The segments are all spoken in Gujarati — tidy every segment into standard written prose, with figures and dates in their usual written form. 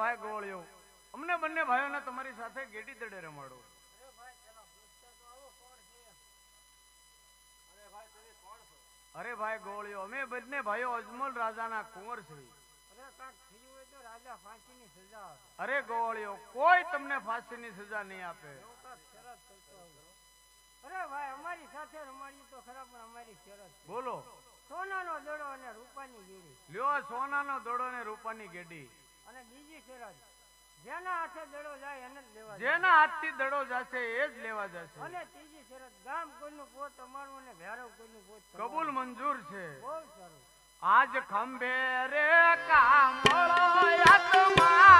ભાઈ ગોળિયો, અમને બંને ભાઈઓને તમારી સાથે ગેડી દડે રમાડો. અરે ભાઈ ગોળિયો, અમે બંને ભાઈઓ અજમલ રાજાના કુંવર છીએ. અરે ગોળિયો, કોઈ તમને ફાંસીની સજા નહીં આપે. અરે ભાઈ અમારી સાથે રમાડી તો ખરા, પણ અમારી શરત બોલો. સોનાનો દડો અને રૂપાની ગેડી. લ્યો સોનાનો દડો અને રૂપાની ગેડી. અને બીજી શરત, જેના હાથે દડો જાય એને જ લેવા. જેના હાથથી દડો જશે એ જ લેવા જશે. અને ત્રીજી શરત, ગામ કોઈનું પોત અમારું અને ભેરવ કોઈનું પોત. કબૂલ મંજૂર છે. બહુ સારું. આજ ખંભે રે કામળો આત્મા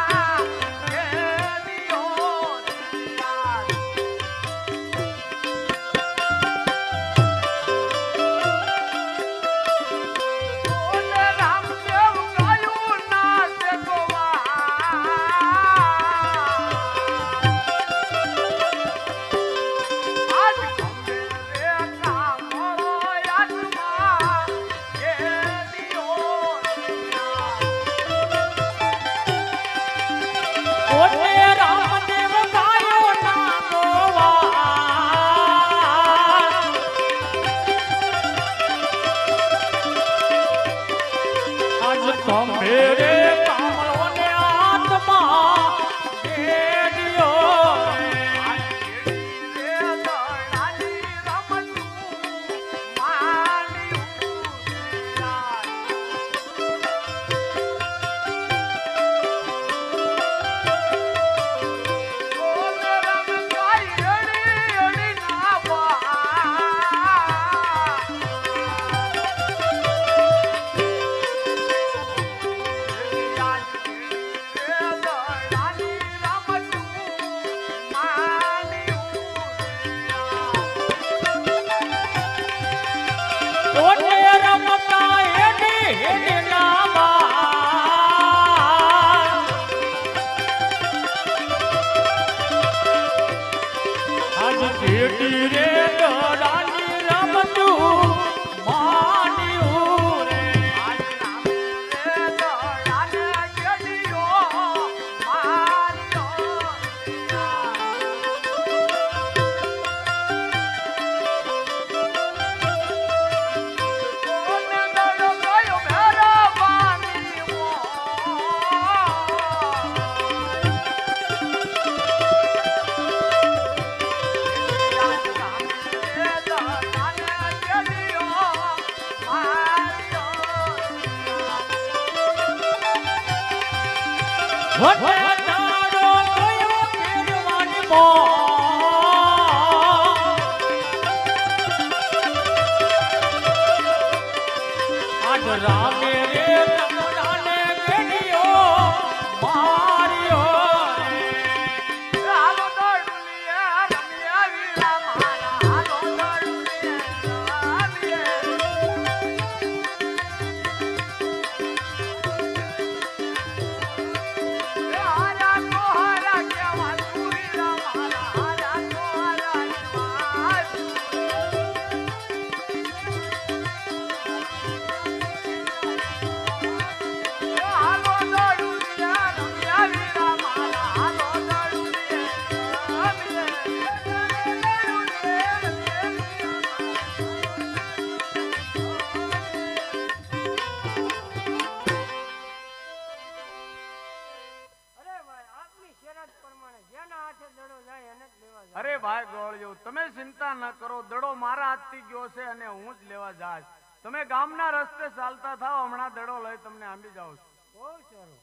અરે ભાઈ ગોળિયો, તમે ચિંતા ન કરો, દડો મારા હાથથી ગયો છે અને હું જ લેવા જાશ. તમે ગામના રસ્તે ચાલતા થાઓ, હમણાં દડો લઈ તમને આંબી જાઉં છું. બહુ સારું.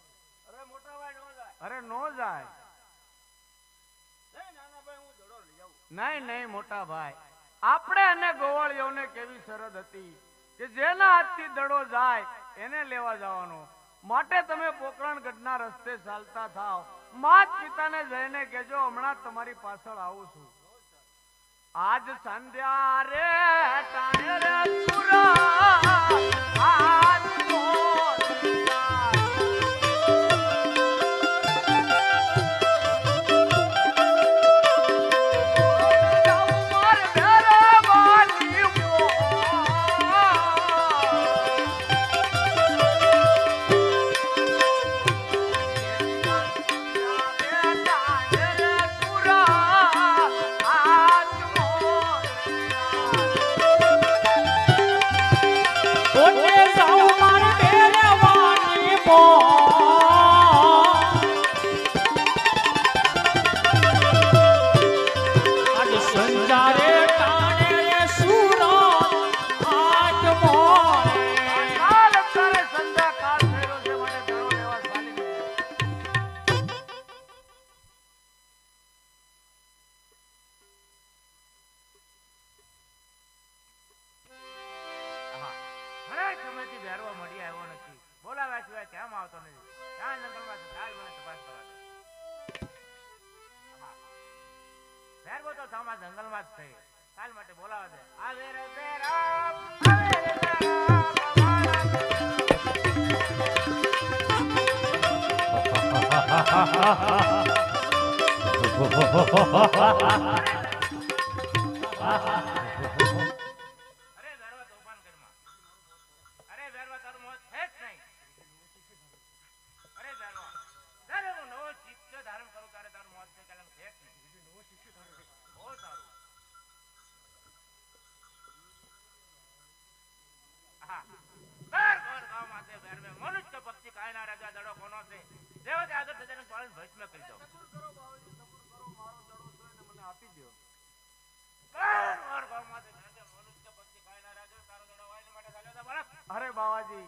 અરે મોટા ભાઈ નો જાય. અરે નો જાય. નહીં નહીં મોટા ભાઈ, આપણે અને ગોવાળિયોને કેવી શરત હતી કે જેના હાથથી દડો જાય એને લેવા જવાનો. માટે તમે પોકરણગઢના રસ્તે ચાલતા થાઓ, માત પિતાને જઈને કહેજો હમણાં તમારી પાછળ આવું છું. આજ સંધ્યા રે ટાણે રે સુરા આજ આવતો નથી. ક્યાં જંગલમાં છે? ચાલ મને તપાસ કરવા દે. હા. ભેરવો તો સામા જંગલમાં જ છે. ચાલ માટે બોલાવા દે. આવે રે ભેરામ, આવે રે અરે બાવાજી,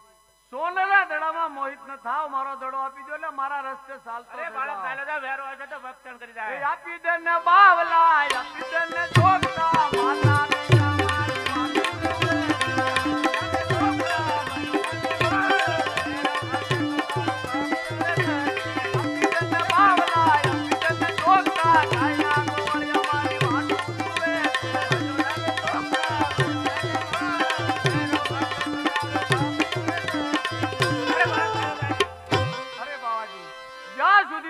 સોનેલા દડામાં મોહિત ન થાવ, મારો દડો આપી દો એટલે મારા રસ્તે ચાલતો અરે બાળક ચાલે જા વેરો હોય છે તો ભક્ષણ કરી જાય. આપી દે ને બાવલા, આપી દે ને જોગતા માતા પિતા મારી માતા.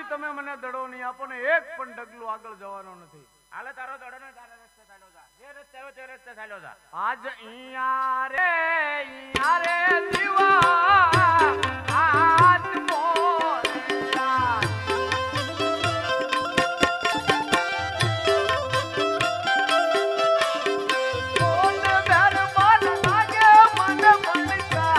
તમે મને દડો નહીં આપો ને એક પણ ડગલું આગળ જવાનો નથી. હાલે તારો દડો ને તારા રસ્તે ચાલ્યો જા. જે રસ્તે આવ્યો તે રસ્તે ચાલ્યો જા. આજ ઈયા રે દીવા આજ મોરા. કોણ બેર મન લાગે મન બનતા.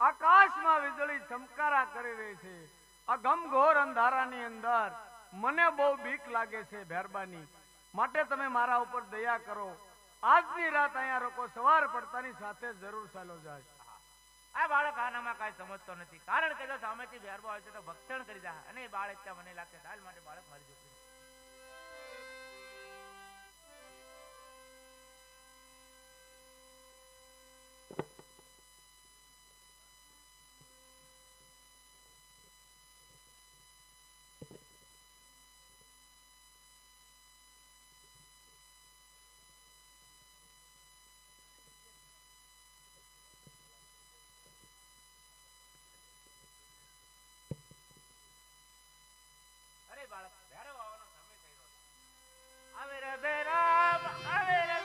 આકાશમાં વીજળી ચમકારા કરી રહી છે. આ ઘમઘોર અંધારાની અંદર મને બહુ બીક લાગે છે મહેરબાની માટે તમે મારા ઉપર દયા કરો. આજની રાત અહીંયા રોકો, સવાર પડતાની સાથે જરૂર ચાલો જાય. આ બાળક આનામાં કાંઈ સમજતો નથી. કારણ કે જો સામેથી ભેરવો હોય છે તો ભક્ષણ કરી જાય અને એ બાળક ત્યાં મને લાગે ચાલ માટે બાળક મારી જશે. બાળક ભેરવ આવવાનો સમય થઈ રહ્યો છે. આવે રે ભેરવ, આવે રે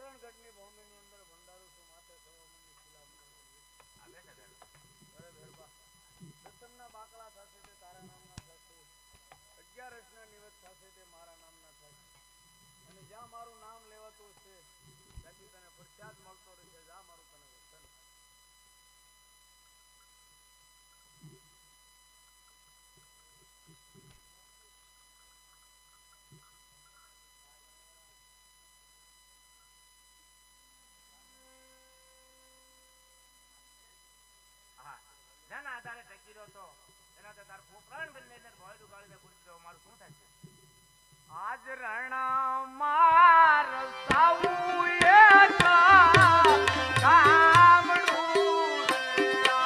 પોકરણગઢની ભૂમિની અંદર ભંડારું છું માથે સવામણની શિલા આવે છે બેન. અરે ભેરબા દર્શનના બાકડા થશે તે તારા નામના થશે 11 નિવેદ થશે તે મારા નામના થશે અને જ્યાં મારું નામ લેવાતું છે ત્યાંથી તને પ્રસાદ મળતો રહેશે જા મારું તને વચન હા જેના આધારે ટકી રહ્યો તો એના તો તાર પોકરણ બંને ને ભોય ઉગાડીને પૂછી દો મારું શું થાય છે આજ રણમાં રસાવું ગામડું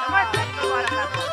સમજ શકતો વાળા કાકો.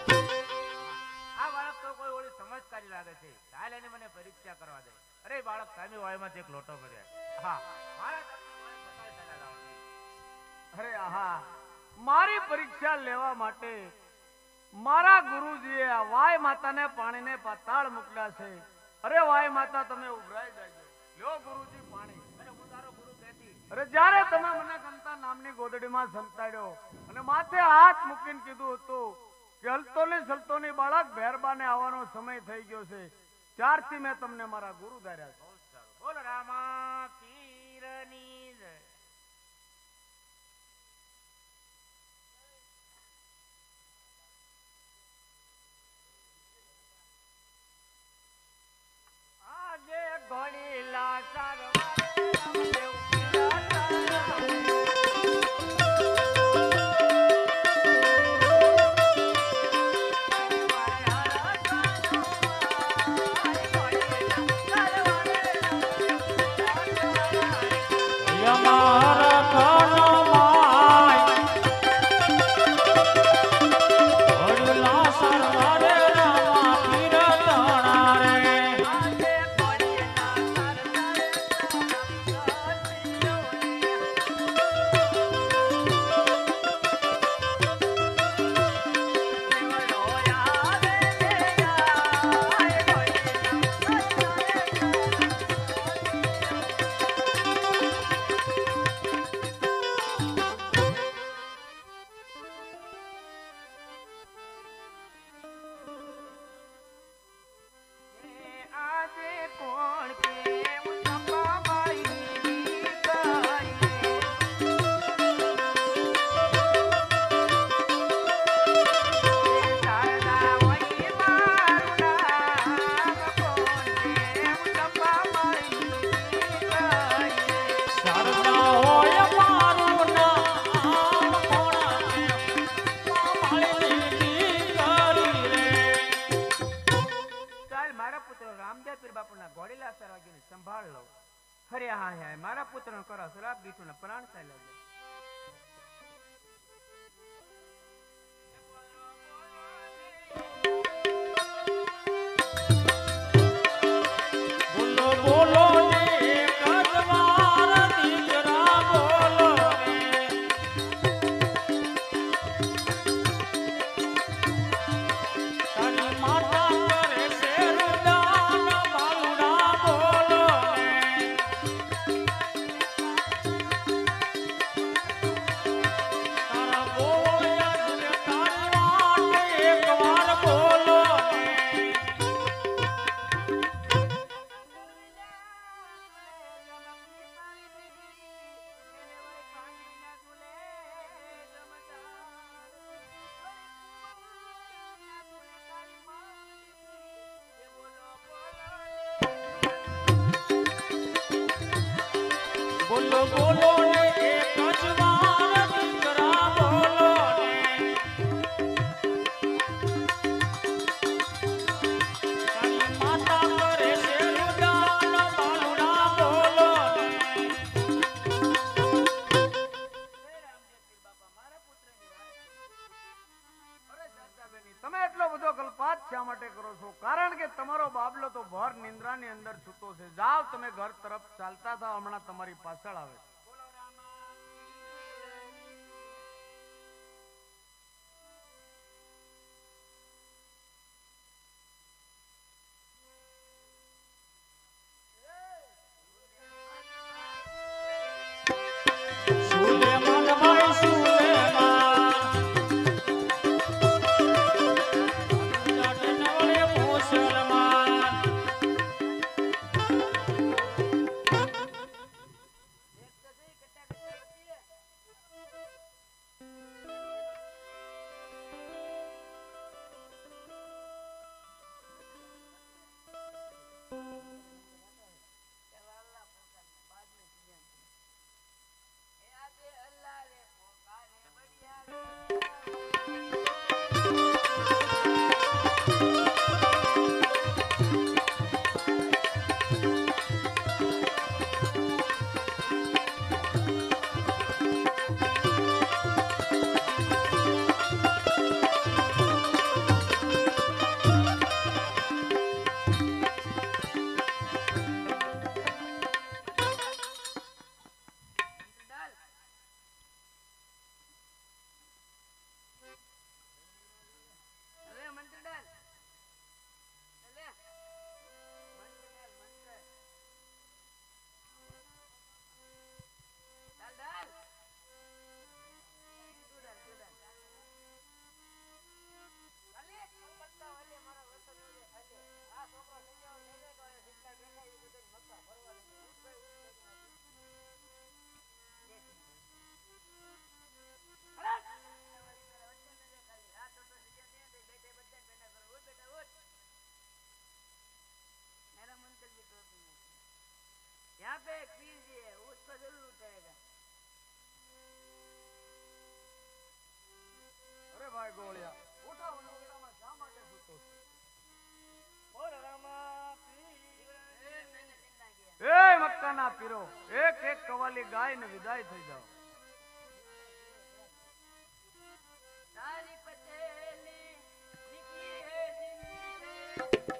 આ બાળક તો કોઈ ઓળી સમજદારી લાગે છે કાલ એને મને પરીક્ષા કરવા દે. અરે બાળક સામે વાયમાંથી એક લોટો ભર્યા. હા મારા તમને સકાળ પહેલા લાવવાની. અરે આહા મારી પરીક્ષા લેવા માટે મારા ગુરુજીએ આ વાય માતાને પાણીને પાતાળ મોકલ્યા છે અરે વાય માતા તમે ઉભરાઈ જાજો લ્યો ગુરુજી પાણી અરે હું તારો ગુરુ કહેતી. અરે જ્યારે તમે મને કંતા નામની ગોદડીમાં સંતાડ્યો અને માથે હાથ મૂકીને કીધું હતું કે હલતો ને ચલતો ની બાળક ભેરબાને આવવાનો સમય થઈ ગયો છે ત્યારથી મેં તમને મારા ગુરુ ધાર્યા છે. બહુ સારું. બોલ રામા પીરની જય. આજે ઘોડીલા સારવારે રામદેવ પીરા આજે કોણ કેવું ચંપાબાઈની કરીએ. શારદા હોય મારું નામ કોણ કેવું ચંપાબાઈની કરીએ. ચાલ મારા પુત્ર રામદેવ પીર બાપુના ઘોડીલા સરવાગીની સંભાળ લો. હરે હા હા મારા પુત્રનો કરો શ્રાપ દીઠોના પ્રાણ ચાલ્યા જાય. બોલો બોલો ને એક જ વાર દીકરા બોલો ને તારી માતા કરે છે રુદાન બાલુડા બોલો ને તમે એટલો બધો કલ્પાત શા માટે કરો છો? કારણ કે તમારો બાબલો તો ભર નિંદ્રાની અંદર સૂતો છે. જાઓ તમે ઘર તરફ ચાલતા થાઓ, હમણાં તમારી પાછળ આવે છે. સુલેમાન ભાઈ સુલેમાન નવડે મુસલમાન यहाँ पे एक पीर जी है, उसको जरूर उठाएगा। અરે ભાઈ ગોળિયા, ઉઠાવ ને ઓરડામાં શા માટે સૂતો છો? એ મક્કાના પીરો, એક એક કવાલી ગાય ને વિદાય થઈ જાઓ. तारी पटेली निकली है दिल्ली से